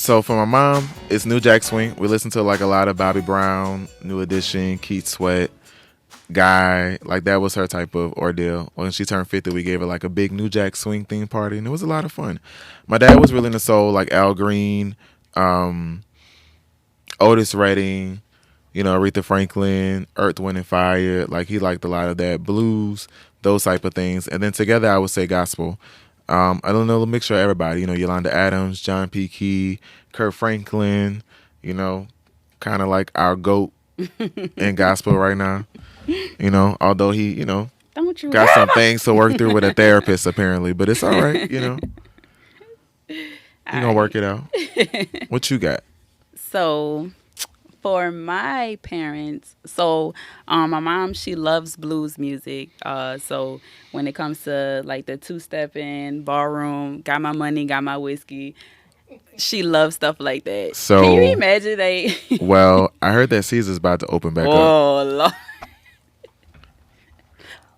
So for my mom, it's New Jack Swing. We listen to like a lot of Bobby Brown, New Edition, Keith Sweat, Guy. Like that was her type of ordeal. When she turned 50, we gave her like a big New Jack Swing theme party, and it was a lot of fun. My dad was really into soul, like Al Green, Otis Redding, Aretha Franklin, Earth, Wind and Fire. Like he liked a lot of that blues, those type of things. And then together, I would say gospel. I don't know, a mixture of everybody. Yolanda Adams, John P. Key, Kurt Franklin. Kind of like our GOAT in gospel right now. Although he, Don't you got some things to work through with a therapist apparently, but it's all right. You're gonna work it out. What you got? So, for my parents, my mom, she loves blues music. So when it comes to like the two-stepping, ballroom, got my money, got my whiskey, she loves stuff like that. So, can you imagine well, I heard that Caesar's about to open back up. Oh, Lord.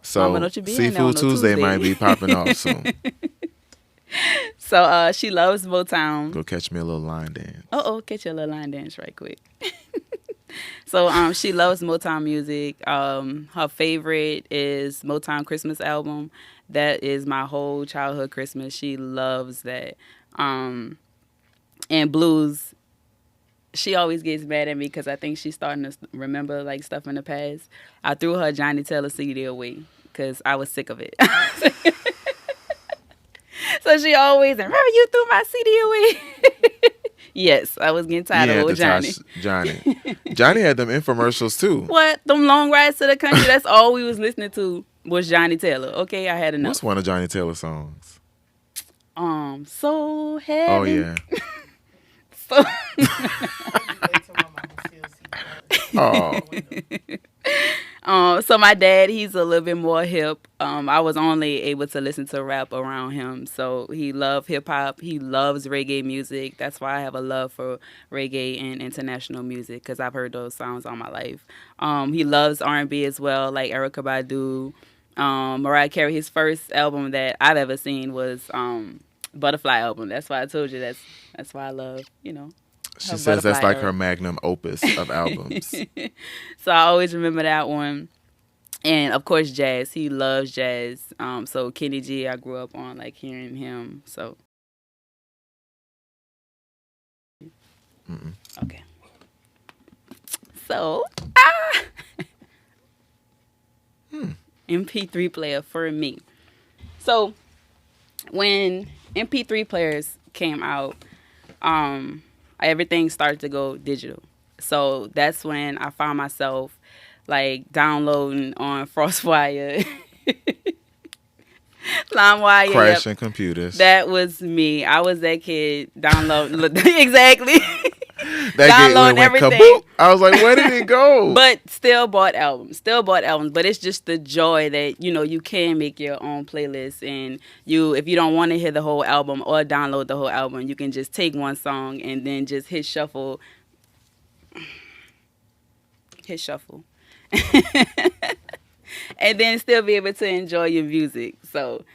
So Mama, don't you be in there on Seafood no Tuesday Tuesday. might be popping off soon. So she loves Motown. Go catch me a little line dance. Catch your little line dance right quick. So she loves Motown music. Her favorite is Motown Christmas album. That is my whole childhood Christmas. She loves that. And blues, she always gets mad at me because I think she's starting to remember like stuff in the past. I threw her Johnny Taylor CD away because I was sick of it. So she always, remember you threw my CD away? Yes, I was getting tired of old Johnny. Johnny had them infomercials too. What? Them long rides to the country, that's all we was listening to was Johnny Taylor. Okay, I had enough. What's one of Johnny Taylor's songs? So heavy. Oh yeah. So my dad, he's a little bit more hip. I was only able to listen to rap around him. So he loved hip hop. He loves reggae music. That's why I have a love for reggae and international music because I've heard those songs all my life. He loves R&B as well, like Erykah Badu, Mariah Carey. His first album that I've ever seen was Butterfly album. That's why I told you that's why I love, She says that's like her magnum opus of albums. So I always remember that one. And of course jazz. He loves jazz. So Kenny G, I grew up on like hearing him. So okay. So MP3 player for me. So when MP3 players came out, everything started to go digital. So that's when I found myself like downloading on FrostWire, LimeWire. Crashing computers. That was me. I was that kid downloading. Exactly. That downloading everything. Kaboom. I was like, where did it go? But still bought albums. But it's just the joy that, you can make your own playlist. And if you don't want to hear the whole album or download the whole album, you can just take one song and then just hit shuffle. And then still be able to enjoy your music. So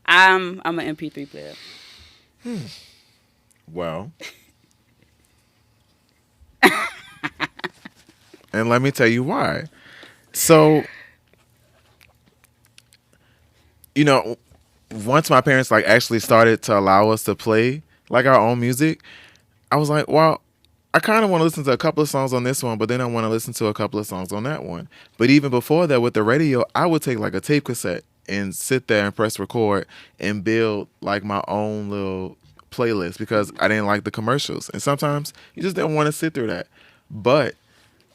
I'm an MP3 player. Well. And let me tell you why. So, once my parents like actually started to allow us to play like our own music, I was like, well, I kind of want to listen to a couple of songs on this one, but then I want to listen to a couple of songs on that one. But even before that, with the radio, I would take like a tape cassette and sit there and press record and build like my own little playlist because I didn't like the commercials. And sometimes you just didn't want to sit through that. But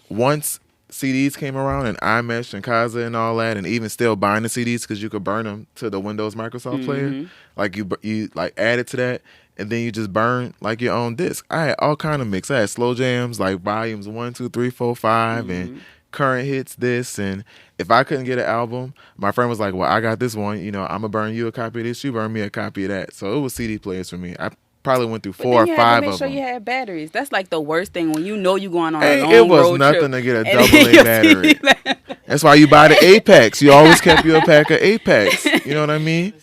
once CDs came around and iMesh and Kaiser and all that, and even still buying the CDs because you could burn them to the Windows Microsoft player, like you like add it to that, and then you just burn like your own disc. I had all kind of mix. I had slow jams like volumes 1, 2, 3, 4, 5, and current hits this. And if I couldn't get an album, my friend was like, "Well, I got this one. I'm gonna burn you a copy of this. You burn me a copy of that." So it was CD players for me. I probably went through 4 or 5 of them. But then you had to make sure you had batteries. That's like the worst thing when you going on a long it was road nothing trip to get a double A battery. That's why you buy the Apex. You always kept you a pack of Apex. You know what I mean?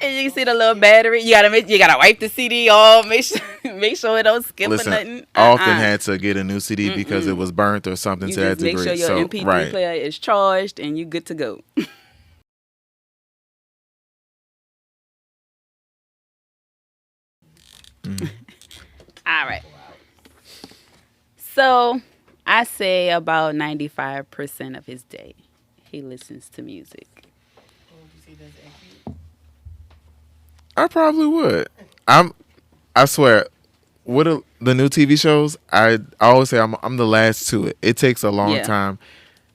And you can see the little battery. You gotta wipe the CD off. Make sure it don't skip or Listen, nothing. I often had to get a new CD because it Mm-mm. was burnt or something You to that just make sure degree. your So, MP3 right. player is charged and you good to go. Mhm. All right. So I say about 95% of his day, he listens to music. I probably would. I swear, with the new TV shows, I always say I'm the last to it. It takes a long Yeah, time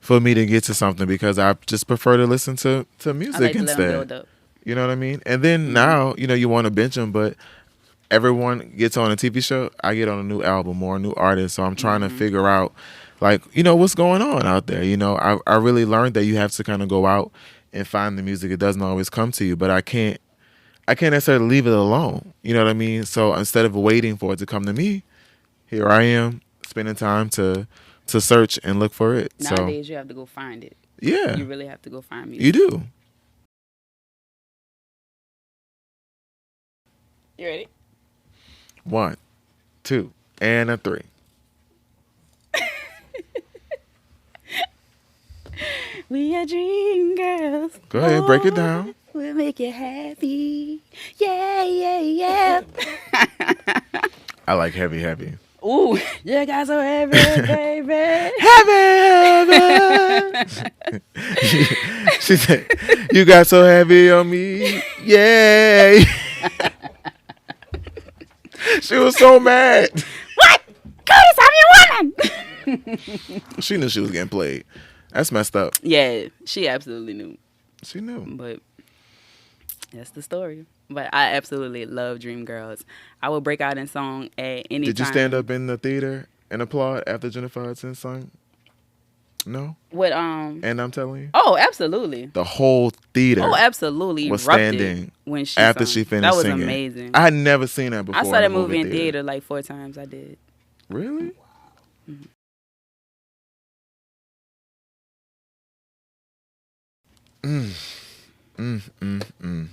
for me to get to something because I just prefer to listen to I music like to let him instead. build up. You know what I mean? And then Hmm. now, you want to binge them, but everyone gets on a TV show. I get on a new album or a new artist, so I'm trying to Hmm. figure out, like, what's going on out there. I really learned that you have to kind of go out and find the music. It doesn't always come to you, but I can't necessarily leave it alone. You know what I mean? So instead of waiting for it to come to me, here I am spending time to search and look for it. So Nowadays, you have to go find it. yeah, You really have to go find you music. do. You ready? One, two, and a three. We are dream girls. Go ahead, break it down. We'll make you happy. Yeah, yeah, yeah. I like heavy, heavy. Ooh, you got so heavy, baby. Heavy, heavy. She said, "You got so heavy on me, yay!" She was so mad. What? Curtis, I'm your woman. She knew she was getting played. That's messed up. Yeah, she absolutely knew. She knew. But that's the story. But I absolutely love Dream Girls. I will break out in song at any Did you time. stand up in the theater and applaud after Jennifer Hudson sung? No. With And I'm telling you, Oh, absolutely. the whole theater Oh, absolutely. was erupted standing when she after sung. she finished That was singing. amazing. I had never seen that before. I saw in that a movie in theater. theater like 4 times. I did. Really? Mm. Mm, mm, mm.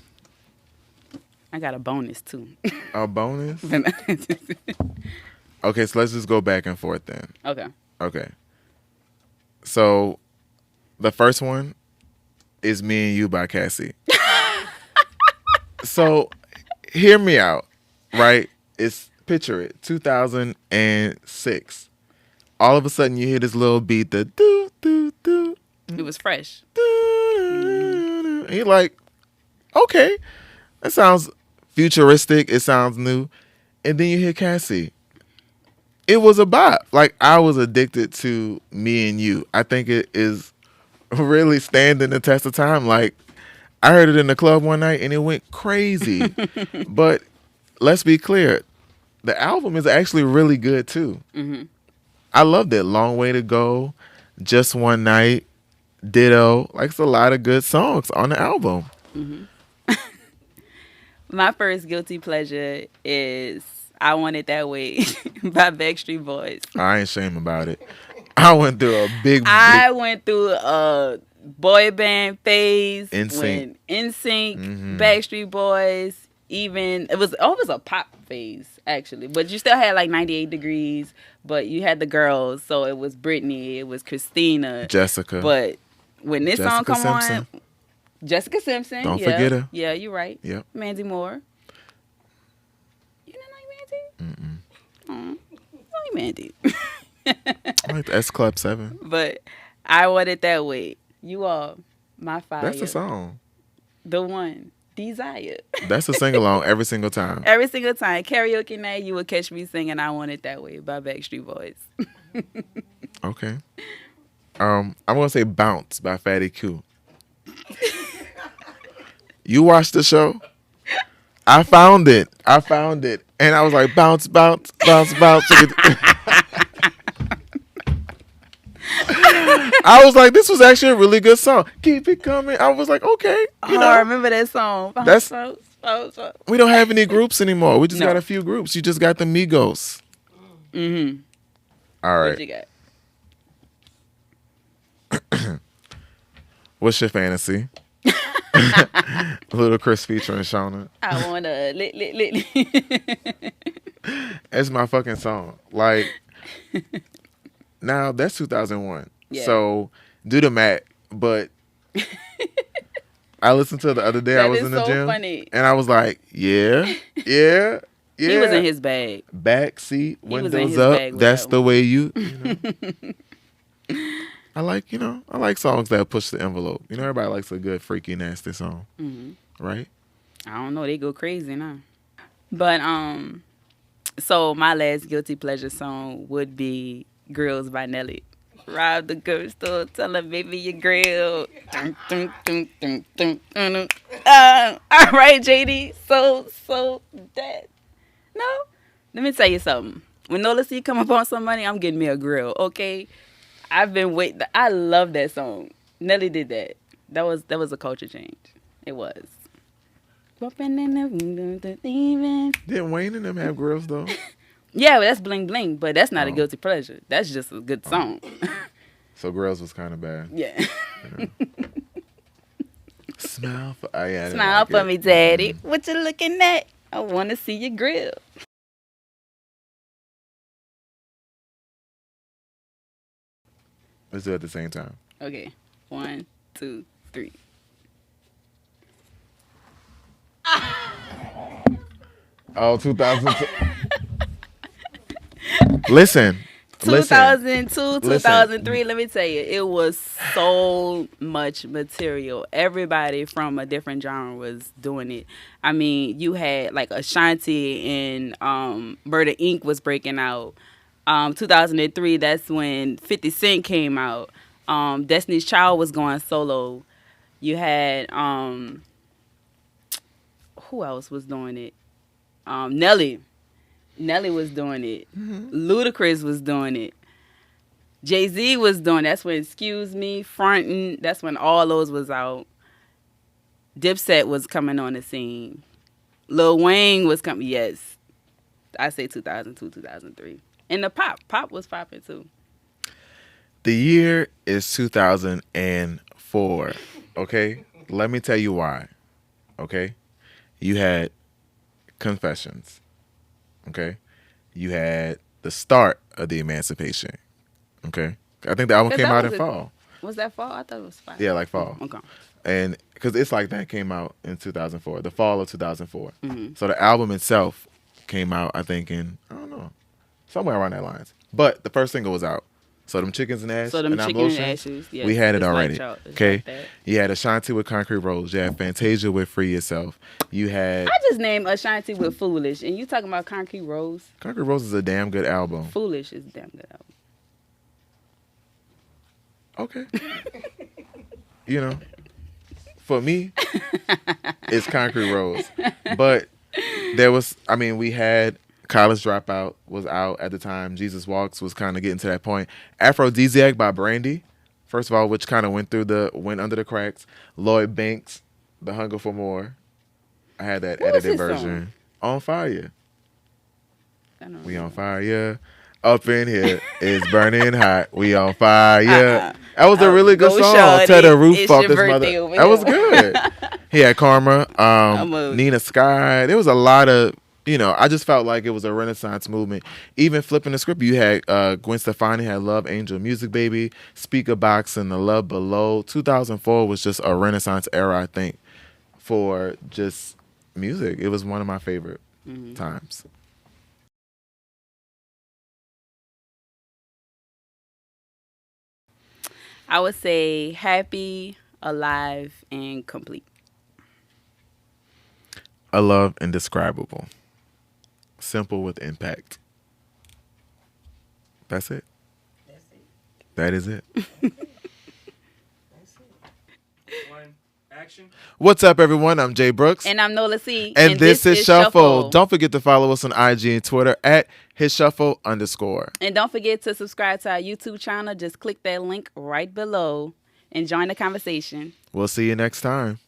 I got a bonus too. A bonus? Okay, so let's just go back and forth then. Okay. Okay. So the first one is Me and You by Cassie. So hear me out, right? It's picture it, 2006. All of a sudden you hear this little beat, the do do do It was fresh. do. And you're like, okay, that sounds futuristic. It sounds new. And then you hear Cassie. It was a bop. Like, I was addicted to Me and You. I think it is really standing the test of time. Like, I heard it in the club one night and it went crazy. But let's be clear, the album is actually really good too. Hmm. I loved it. Long Way to Go, Just One Night, Ditto. Like, it's a lot of good songs on the album. Hmm. My first guilty pleasure is I Want It That Way by Backstreet Boys. I ain't ashamed about it. I went through a big I went through a boy band phase NSYNC. when NSYNC, Mhm. Backstreet Boys, even it was always a pop phase actually, but you still had like 98 Degrees, but you had the girls, so it was Britney, it was Christina, Jessica. but when this song Jessica come Simpson. on, Jessica Simpson, Don't yeah, forget her. yeah, you're right. Yep. Mandy Moore, you didn't like Mandy? Mm-mm. I like Mandy. I like the S Club 7. But I Want It That Way. You are my fire. That's the song. The one. Desire. That's a sing along every single time. Every single time. Karaoke night, you would catch me singing I Want It That Way by Backstreet Boys. Okay. I'm gonna say Bounce by Fatty Q. You watched the show? I found it. And I was like, bounce, bounce, bounce, bounce. I was like, this was actually a really good song. Keep it coming. I was like, okay. I remember that song. That's- Bounce. We don't have any groups anymore. We just No. got a few groups. You just got the Migos. Mm-hmm. All What right. you got? What's your fantasy? Little Chris featuring Shauna. I wanna lit. It's my fucking song. Like, now that's 2001. Yeah. So do the math. But I listened to it the other day. I That was is in the so gym, funny. and I was like, yeah, yeah, yeah. He was in his bag. Back seat, He was in windows his up. bag with That's that the one. way I like songs that push the envelope. Everybody likes a good freaky nasty song, right? I don't know. They go crazy now. But so my last guilty pleasure song would be "Grills" by Nelly. Rob the girl store, tell her baby you grill. Dun, dun, dun, dun, dun, dun, dun. All right, JD. So that no. Let me tell you something. When Nola C come up on some money, I'm getting me a grill. Okay, I've been waiting. I love that song. Nelly did that. That was a culture change. It was. Didn't Wayne and them have grills though? Yeah, but that's bling bling, but that's not a Oh. guilty pleasure. That's just a good song. So grills was kind of bad. Yeah. Smile for I didn't Smile like for it. me, daddy. What you looking at? I want to see your grill. Let's do it at the same time. Okay. 1, 2, 3. Oh, 2002. Listen. 2002, 2003, let me tell you, it was so much material. Everybody from a different genre was doing it. I mean, you had like Ashanti and Murder Inc. was breaking out. 2003, that's when 50 Cent came out. Destiny's Child was going solo. You had, who else was doing it? Nelly. Nelly was doing it. Ludacris was doing it. Jay-Z was doing it. That's when Excuse Me, Frontin', that's when all those was out. Dipset was coming on the scene. Lil Wayne was coming. Yes. I say 2002, 2003. And the pop was popping too. The year is 2004. Okay? Let me tell you why. Okay? You had Confessions. Okay? You had the start of the Emancipation. Okay? I think the album came out in fall. Was that fall? I thought it was fall. Yeah, like fall. Okay. And because It's Like That came out in 2004, the fall of 2004. So the album itself came out, I think, in, I don't know, somewhere around that lines. But the first single was out. So them Chickens and Ash. So them and Chicken and Ashes. Yes, we had it it's like already. y'all- it's Okay. like that. You had Ashanti with Concrete Rose. You had Fantasia with Free Yourself. You had I just named Ashanti with Foolish, and you talking about Concrete Rose? Concrete Rose is a damn good album. Foolish is a damn good album. Okay. For me, it's Concrete Rose. But we had College Dropout was out at the time. Jesus Walks was kind of getting to that point. Aphrodisiac by Brandy, first of all, which kind of went under the cracks. Lloyd Banks, The Hunger for More. I had that What was edited his version. On Fire. I don't We know. on fire. Up in here, it's burning hot. We on fire. That was a really good Go song. shorty, Tear the roof it's off your this birthday mother. over That was here. good. He had Karma, a- Nina Sky. There was a lot of, I just felt like it was a Renaissance movement. Even flipping the script, you had Gwen Stefani had Love Angel Music Baby, Speaker Box, and The Love Below. 2004 was just a Renaissance era, I think, for just music. It was one of my favorite times. I would say Happy, Alive, and Complete. A love indescribable. Simple with impact. That's it. That is it. One, action. What's up, everyone? I'm Jay Brooks. And I'm Nola C. And this is Shuffle. Don't forget to follow us on IG and Twitter at @HisShuffle_. And don't forget to subscribe to our YouTube channel. Just click that link right below and join the conversation. We'll see you next time.